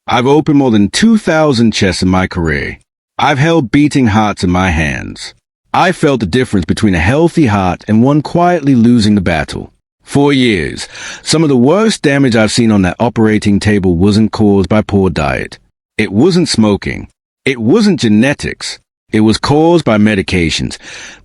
I've opened more than 2,000 chests in my career. I've held beating hearts in my hands. I felt the difference between a healthy heart and one quietly losing the battle. For years, some of the worst damage I've seen on that operating table wasn't caused by poor diet. It wasn't smoking. It wasn't genetics. It was caused by medications,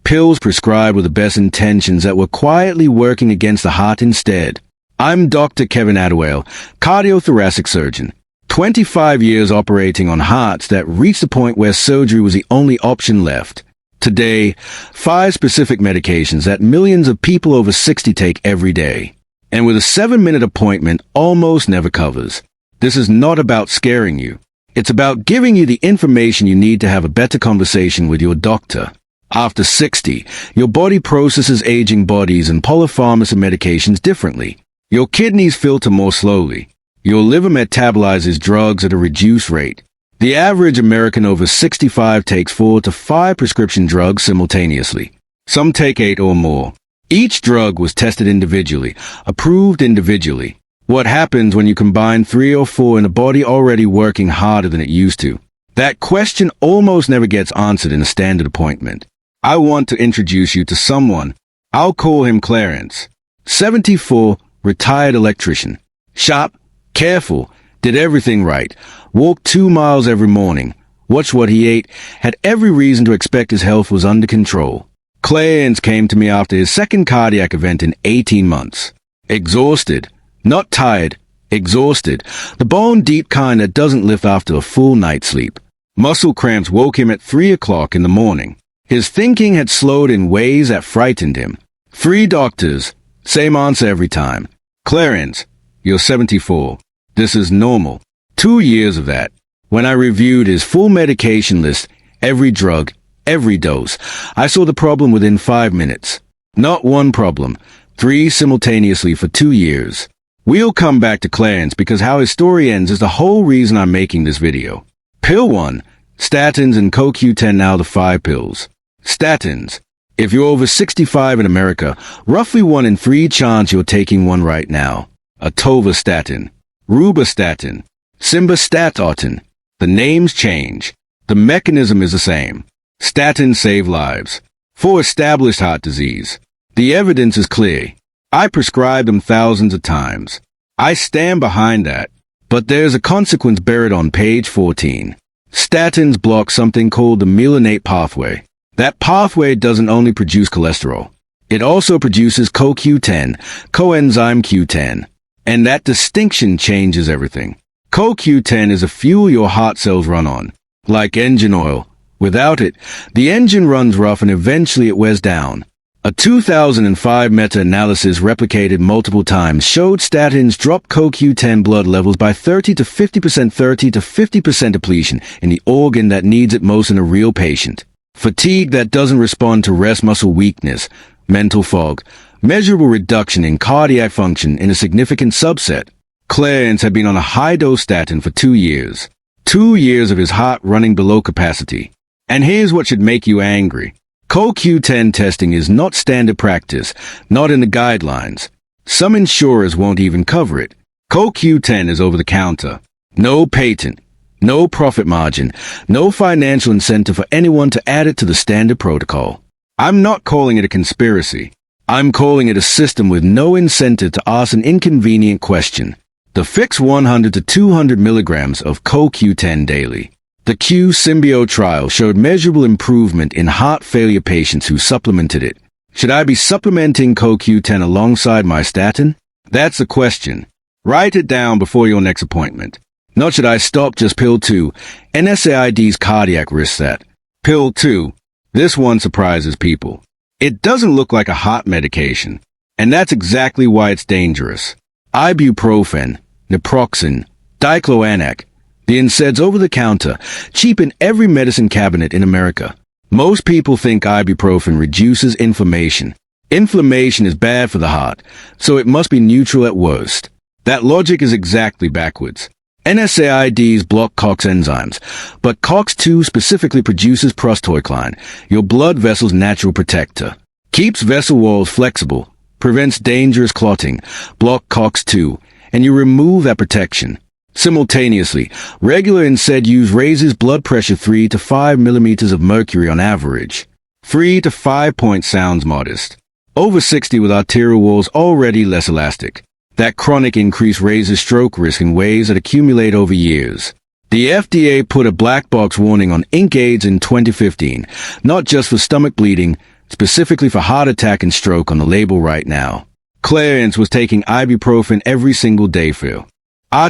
pills prescribed with the best intentions that were quietly working against the heart instead. I'm Dr. Kevin Atowale, cardio-thoracic surgeon. 25 years operating on hearts that reached the point where surgery was the only option left. Today, 5 specific medications that millions of people over 60 take every day. And with a 7-minute appointment, almost never covers. This is not about scaring you. It's about giving you the information you need to have a better conversation with your doctor. After 60, your body processes aging bodies and polypharmacy medications differently. Your kidneys filter more slowly. Your liver metabolizes drugs at a reduced rate. The average American over 65 takes 4 to 5 prescription drugs simultaneously. Some take 8 or more. Each drug was tested individually, approved individually. What happens when you combine 3 or 4 in a body already working harder than it used to? That question almost never gets answered in a standard appointment. I want to introduce you to someone. I'll call him Clarence. 74, retired electrician. Sharp, careful, did everything right, walked 2 miles every morning, watched what he ate, had every reason to expect his health was under control. Clarence came to me after his second cardiac event in 18 months. Exhausted. Not tired, exhausted, the bone-deep kind that doesn't lift after a full night's sleep. Muscle cramps woke him at 3 o'clock in the morning. His thinking had slowed in ways that frightened him. 3 doctors, same answer every time. Clarence, you're 74. This is normal. 2 years of that. When I reviewed his full medication list, every drug, every dose, I saw the problem within 5 minutes. Not one problem, 3 simultaneously for 2 years. We'll come back to Clarence because how his story ends is the whole reason I'm making this video. Pill 1. Statins and CoQ10, now the 5 pills. Statins. If you're over 65 in America, roughly 1 in 3 chance you're taking one right now. Atovastatin. Rosuvastatin. Simvastatin. The names change. The mechanism is the same. Statins save lives. For established heart disease. The evidence is clear. I prescribed them thousands of times. I stand behind that. But there's a consequence buried on page 14. Statins block something called the myelinate pathway. That pathway doesn't only produce cholesterol. It also produces CoQ10, coenzyme Q10. And that distinction changes everything. CoQ10 is a fuel your heart cells run on. Like engine oil. Without it, the engine runs rough and eventually it wears down. A 2005 meta-analysis replicated multiple times showed statins drop CoQ10 blood levels by 30 to 50% depletion in the organ that needs it most in a real patient. Fatigue that doesn't respond to rest, muscle weakness, mental fog, measurable reduction in cardiac function in a significant subset. Clarence had been on a high-dose statin for 2 years. 2 years of his heart running below capacity. And here's what should make you angry. CoQ10 testing is not standard practice, not in the guidelines. Some insurers won't even cover it. CoQ10 is over the counter. No patent, no profit margin, no financial incentive for anyone to add it to the standard protocol. I'm not calling it a conspiracy. I'm calling it a system with no incentive to ask an inconvenient question. The fix 100 to 200 milligrams of CoQ10 daily. The Q-Symbio trial showed measurable improvement in heart failure patients who supplemented it. Should I be supplementing CoQ10 alongside my statin? That's the question. Write it down before your next appointment. Not should I stop just pill 2, NSAIDs cardiac risk stat. Pill 2. This one surprises people. It doesn't look like a heart medication. And that's exactly why it's dangerous. Ibuprofen, naproxen, diclofenac. The NSAIDs over-the-counter, cheap in every medicine cabinet in America. Most people think ibuprofen reduces inflammation. Inflammation is bad for the heart, so it must be neutral at worst. That logic is exactly backwards. NSAIDs block COX enzymes, but COX-2 specifically produces prostocycline, your blood vessel's natural protector. Keeps vessel walls flexible, prevents dangerous clotting, block COX-2, and you remove that protection. Simultaneously, regular NSAID use raises blood pressure 3 to 5 millimeters of mercury on average. 3 to 5 points sounds modest. Over 60 with arterial walls already less elastic. That chronic increase raises stroke risk in ways that accumulate over years. The FDA put a black box warning on NSAIDs in 2015, not just for stomach bleeding, specifically for heart attack and stroke on the label right now. Clarence was taking ibuprofen every single day for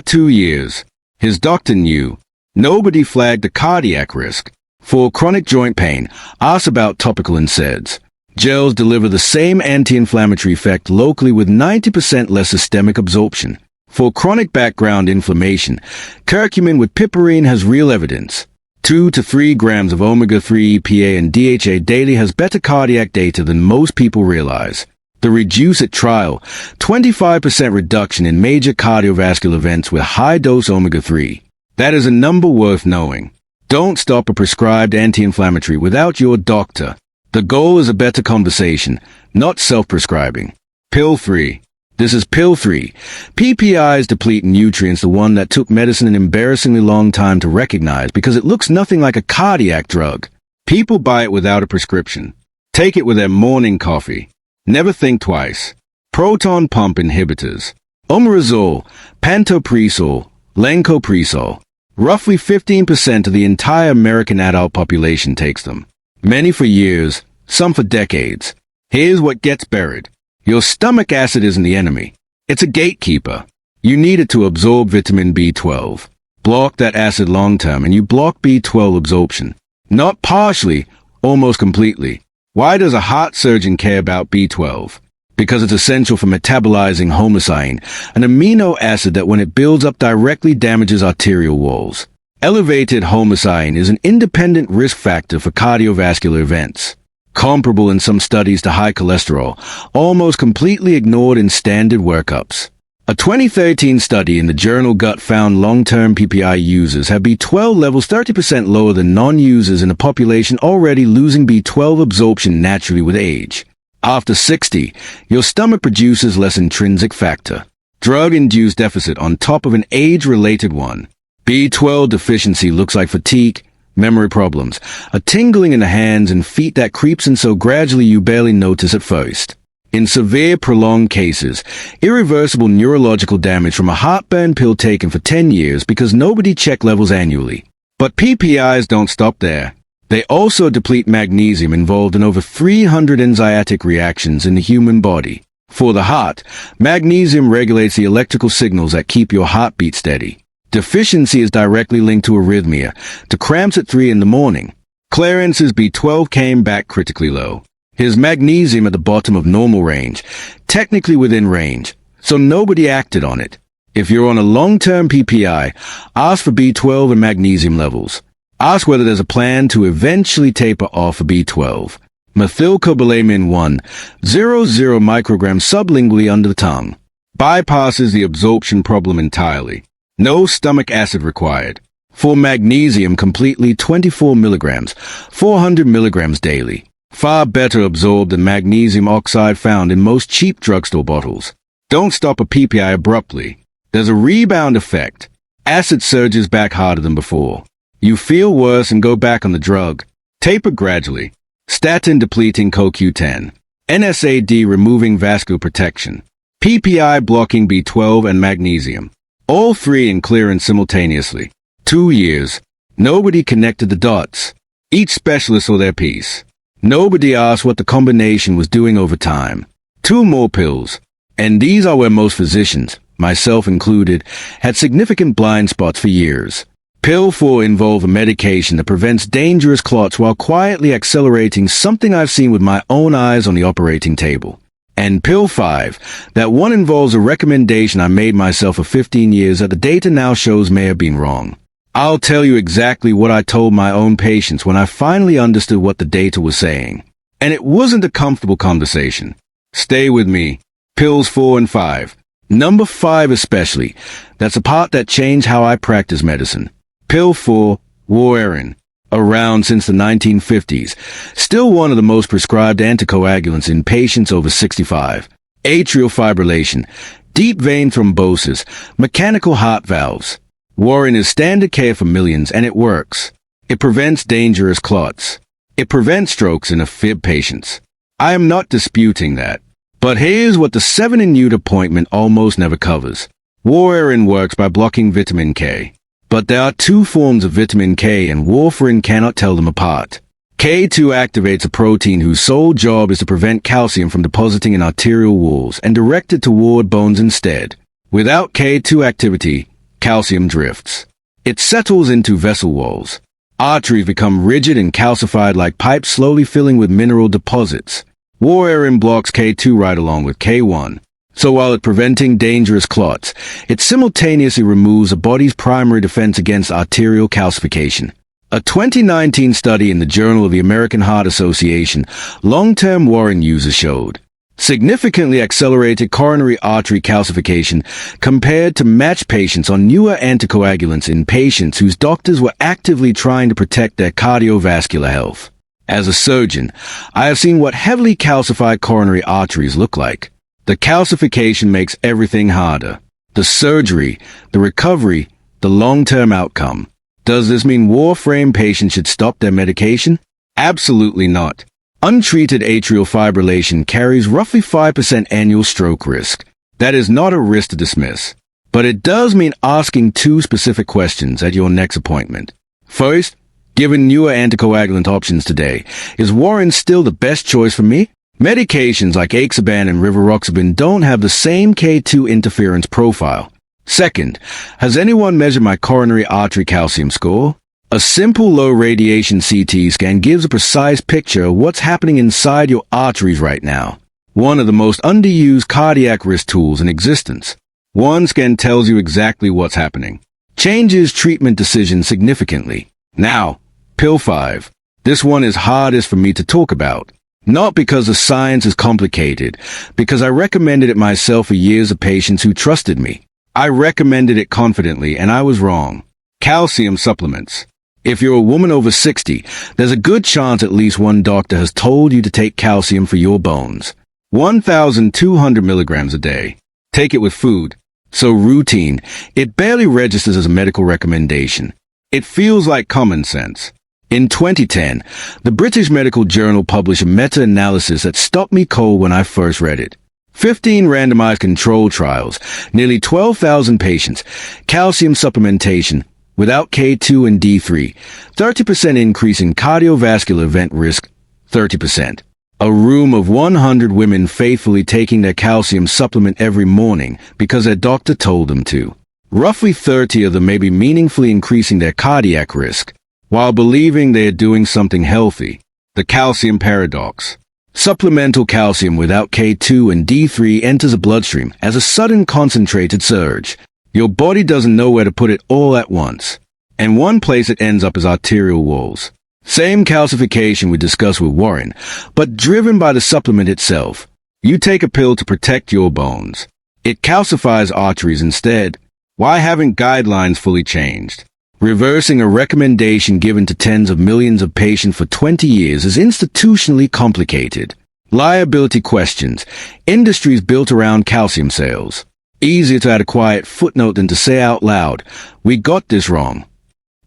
2 years. His doctor knew. Nobody flagged the cardiac risk. For chronic joint pain, ask about topical NSAIDs. Gels deliver the same anti-inflammatory effect locally with 90% less systemic absorption. For chronic background inflammation, curcumin with piperine has real evidence. 2 to 3 grams of omega-3 EPA and DHA daily has better cardiac data than most people realize. The Reduce It trial, 25% reduction in major cardiovascular events with high-dose omega-3. That is a number worth knowing. Don't stop a prescribed anti-inflammatory without your doctor. The goal is a better conversation, not self-prescribing. Pill 3. This is Pill 3. PPIs deplete nutrients, the one that took medicine an embarrassingly long time to recognize because it looks nothing like a cardiac drug. People buy it without a prescription. Take it with their morning coffee. Never think twice. Proton Pump Inhibitors. Omeprazole, pantoprazole, lansoprazole. Roughly 15% of the entire American adult population takes them. Many for years, some for decades. Here's what gets buried. Your stomach acid isn't the enemy. It's a gatekeeper. You need it to absorb vitamin B12. Block that acid long-term and you block B12 absorption. Not partially, almost completely. Why does a heart surgeon care about B12? Because it's essential for metabolizing homocysteine, an amino acid that when it builds up directly damages arterial walls. Elevated homocysteine is an independent risk factor for cardiovascular events. Comparable in some studies to high cholesterol, almost completely ignored in standard workups. A 2013 study in the journal Gut found long-term PPI users have B12 levels 30% lower than non-users in a population already losing B12 absorption naturally with age. After 60, your stomach produces less intrinsic factor. Drug-induced deficit on top of an age-related one. B12 deficiency looks like fatigue, memory problems, a tingling in the hands and feet that creeps in so gradually you barely notice at first. In severe, prolonged cases, irreversible neurological damage from a heartburn pill taken for 10 years because nobody checked levels annually. But PPIs don't stop there. They also deplete magnesium involved in over 300 enzymatic reactions in the human body. For the heart, magnesium regulates the electrical signals that keep your heartbeat steady. Deficiency is directly linked to arrhythmia, to cramps at 3 in the morning. Clarence's B12 came back critically low. His magnesium at the bottom of normal range, technically within range, so nobody acted on it. If you're on a long-term PPI, ask for B12 and magnesium levels. Ask whether there's a plan to eventually taper off a B12. Methylcobalamin 1, 0.0 micrograms sublingually under the tongue. Bypasses the absorption problem entirely. No stomach acid required. For magnesium completely 24 milligrams, 400 milligrams daily. Far better absorbed than magnesium oxide found in most cheap drugstore bottles. Don't stop a PPI abruptly. There's a rebound effect. Acid surges back harder than before. You feel worse and go back on the drug. Taper gradually. Statin depleting CoQ10. NSAID removing vascular protection. PPI blocking B12 and magnesium. All 3 in clearance simultaneously. 2 years. Nobody connected the dots. Each specialist saw their piece. Nobody asked what the combination was doing over time. 2 more pills. And these are where most physicians, myself included, had significant blind spots for years. Pill 4 involves a medication that prevents dangerous clots while quietly accelerating something I've seen with my own eyes on the operating table. And Pill 5, that one involves a recommendation I made myself for 15 years that the data now shows may have been wrong. I'll tell you exactly what I told my own patients when I finally understood what the data was saying. And it wasn't a comfortable conversation. Stay with me. Pills 4 and 5. Number 5 especially. That's the part that changed how I practice medicine. Pill 4, Warfarin. Around since the 1950s. Still one of the most prescribed anticoagulants in patients over 65. Atrial fibrillation, deep vein thrombosis, mechanical heart valves. Warfarin is standard care for millions, and it works. It prevents dangerous clots. It prevents strokes in AFib patients. I am not disputing that. But here's what the 7 in Newt appointment almost never covers. Warfarin works by blocking vitamin K. But there are 2 forms of vitamin K, and Warfarin cannot tell them apart. K2 activates a protein whose sole job is to prevent calcium from depositing in arterial walls and direct it toward bones instead. Without K2 activity, calcium drifts. It settles into vessel walls. Arteries become rigid and calcified like pipes slowly filling with mineral deposits. Warfarin blocks K2 right along with K1. So while it's preventing dangerous clots, it simultaneously removes the body's primary defense against arterial calcification. A 2019 study in the Journal of the American Heart Association long-term Warfarin users showed significantly accelerated coronary artery calcification compared to matched patients on newer anticoagulants in patients whose doctors were actively trying to protect their cardiovascular health. As a surgeon, I have seen what heavily calcified coronary arteries look like. The calcification makes everything harder. The surgery, the recovery, the long-term outcome. Does this mean Warfarin patients should stop their medication? Absolutely not. Untreated atrial fibrillation carries roughly 5% annual stroke risk. That is not a risk to dismiss. But it does mean asking 2 specific questions at your next appointment. First, given newer anticoagulant options today, is Warfarin still the best choice for me? Medications like Ixaban and rivaroxaban don't have the same K2 interference profile. Second, has anyone measured my coronary artery calcium score? A simple low-radiation CT scan gives a precise picture of what's happening inside your arteries right now. One of the most underused cardiac risk tools in existence. One scan tells you exactly what's happening. Changes treatment decisions significantly. Now, pill 5. This one is hardest for me to talk about. Not because the science is complicated, because I recommended it myself for years of patients who trusted me. I recommended it confidently, and I was wrong. Calcium supplements. If you're a woman over 60, there's a good chance at least one doctor has told you to take calcium for your bones. 1,200 milligrams a day. Take it with food. So routine, it barely registers as a medical recommendation. It feels like common sense. In 2010, the British Medical Journal published a meta-analysis that stopped me cold when I first read it. 15 randomized control trials, nearly 12,000 patients, calcium supplementation, without K2 and D3, 30% increase in cardiovascular event risk, 30%. A room of 100 women faithfully taking their calcium supplement every morning because their doctor told them to. Roughly 30 of them may be meaningfully increasing their cardiac risk, while believing they are doing something healthy. The calcium paradox. Supplemental calcium without K2 and D3 enters the bloodstream as a sudden concentrated surge. Your body doesn't know where to put it all at once. And one place it ends up is arterial walls. Same calcification we discussed with Warfarin, but driven by the supplement itself. You take a pill to protect your bones. It calcifies arteries instead. Why haven't guidelines fully changed? Reversing a recommendation given to tens of millions of patients for 20 years is institutionally complicated. Liability questions. Industries built around calcium sales. Easier to add a quiet footnote than to say out loud, we got this wrong.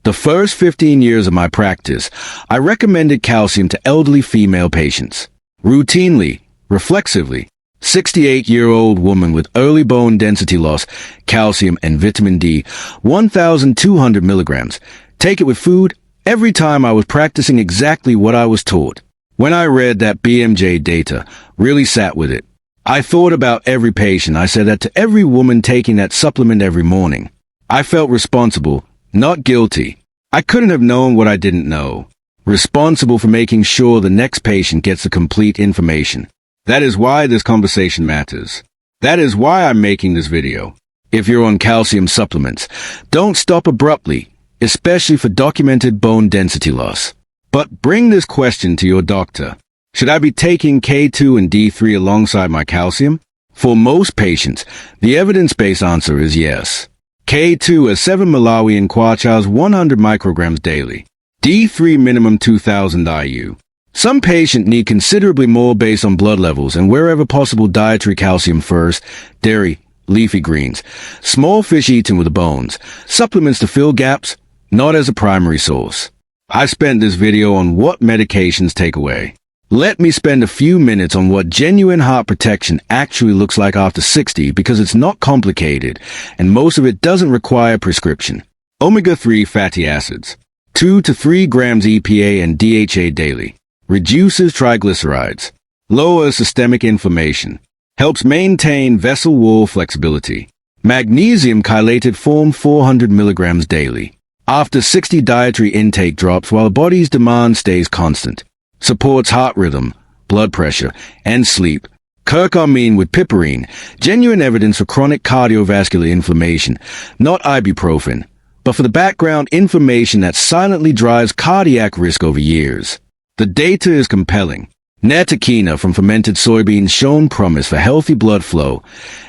The first 15 years of my practice, I recommended calcium to elderly female patients. Routinely, reflexively. 68-year-old woman with early bone density loss, calcium and vitamin D, 1,200 milligrams. Take it with food. Every time I was practicing exactly what I was taught. When I read that BMJ data, really sat with it. I thought about every patient. I said that to every woman taking that supplement every morning. I felt responsible, not guilty. I couldn't have known what I didn't know. Responsible for making sure the next patient gets the complete information. That is why this conversation matters. That is why I'm making this video. If you're on calcium supplements, don't stop abruptly, especially for documented bone density loss. But bring this question to your doctor. Should I be taking K2 and D3 alongside my calcium? For most patients, the evidence-based answer is yes. K2 is 7 Malawian kwacha's 100 micrograms daily. D3 minimum 2,000 IU. Some patients need considerably more based on blood levels and wherever possible dietary calcium first, dairy, leafy greens, small fish eaten with the bones, supplements to fill gaps, not as a primary source. I spent this video on what medications take away. Let me spend a few minutes on what genuine heart protection actually looks like after 60 because it's not complicated and most of it doesn't require prescription. Omega-3 fatty acids, 2 to 3 grams EPA and DHA daily, reduces triglycerides, lowers systemic inflammation, helps maintain vessel wall flexibility. Magnesium chelated form 400 milligrams daily. After 60 dietary intake drops while the body's demand stays constant. Supports heart rhythm, blood pressure, and sleep. Curcumin with piperine, genuine evidence for chronic cardiovascular inflammation, not ibuprofen, but for the background inflammation that silently drives cardiac risk over years. The data is compelling. Nattochena from fermented soybeans shown promise for healthy blood flow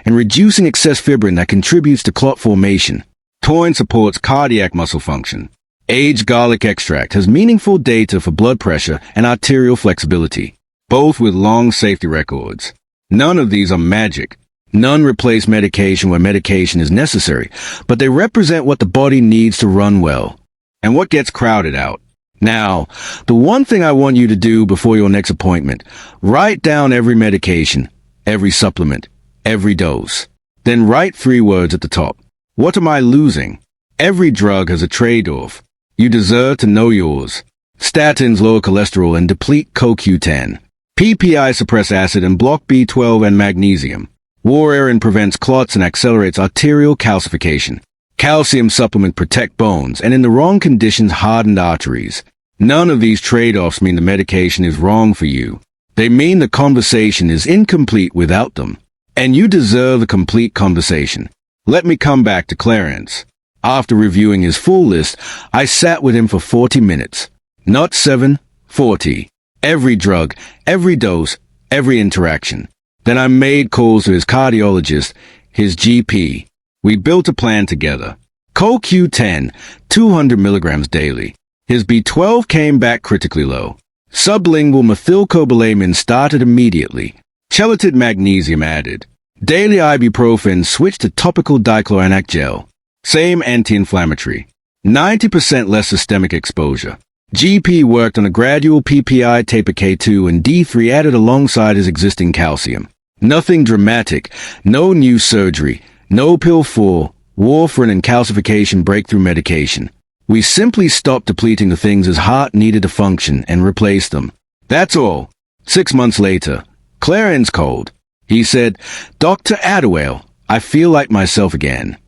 and reducing excess fibrin that contributes to clot formation. Taurine supports cardiac muscle function. Aged garlic extract has meaningful data for blood pressure and arterial flexibility, both with long safety records. None of these are magic. None replace medication where medication is necessary, but they represent what the body needs to run well and what gets crowded out. Now, the one thing I want you to do before your next appointment, write down every medication, every supplement, every dose. Then write 3 words at the top. What am I losing? Every drug has a trade-off. You deserve to know yours. Statins lower cholesterol and deplete CoQ10. PPIs suppress acid and block B12 and magnesium. Warfarin prevents clots and accelerates arterial calcification. Calcium supplement protect bones and in the wrong conditions hardened arteries. None of these trade-offs mean the medication is wrong for you. They mean the conversation is incomplete without them. And you deserve a complete conversation. Let me come back to Clarence. After reviewing his full list, I sat with him for 40 minutes. Not 7, 40. Every drug, every dose, every interaction. Then I made calls to his cardiologist, his GP. We built a plan together. CoQ10, 200 milligrams daily. His B12 came back critically low. Sublingual methylcobalamin started immediately. Chelated magnesium added. Daily ibuprofen switched to topical dichloroanac gel. Same anti-inflammatory. 90% less systemic exposure. GP worked on a gradual PPI taper K2 and D3 added alongside his existing calcium. Nothing dramatic, no new surgery, no pill for, warfarin and calcification breakthrough medication. We simply stopped depleting the things his heart needed to function and replaced them. That's all. 6 months later, Clarence called. He said, "Dr. Atowale, I feel like myself again."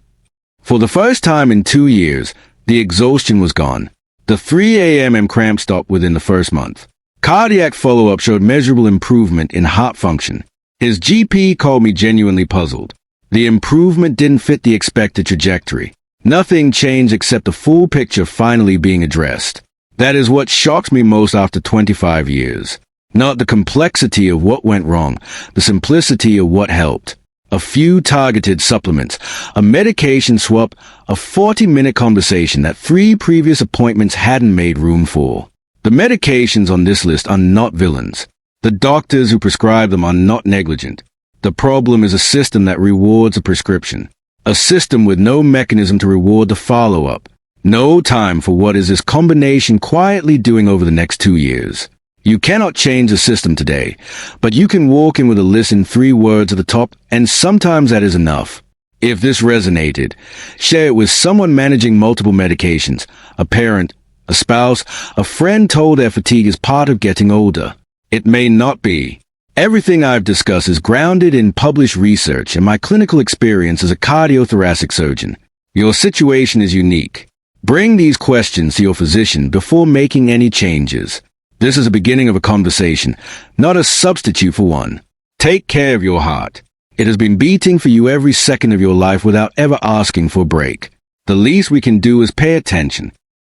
For the first time in 2 years, the exhaustion was gone. The 3 a.m. cramp stopped within the first month. Cardiac follow-up showed measurable improvement in heart function. His GP called me genuinely puzzled. The improvement didn't fit the expected trajectory. Nothing changed except the full picture finally being addressed. That is what shocks me most after 25 years. Not the complexity of what went wrong, the simplicity of what helped. A few targeted supplements, a medication swap, a 40-minute conversation that 3 previous appointments hadn't made room for. The medications on this list are not villains. The doctors who prescribe them are not negligent. The problem is a system that rewards a prescription. A system with no mechanism to reward the follow-up. No time for what is this combination quietly doing over the next 2 years. You cannot change the system today, but you can walk in with a list in 3 words at the top, and sometimes that is enough. If this resonated, share it with someone managing multiple medications, a parent, a spouse, a friend told their fatigue is part of getting older. It may not be. Everything I've discussed is grounded in published research and my clinical experience as a cardio-thoracic surgeon. Your situation is unique. Bring these questions to your physician before making any changes. This is the beginning of a conversation, not a substitute for one. Take care of your heart. It has been beating for you every second of your life without ever asking for a break. The least we can do is pay attention.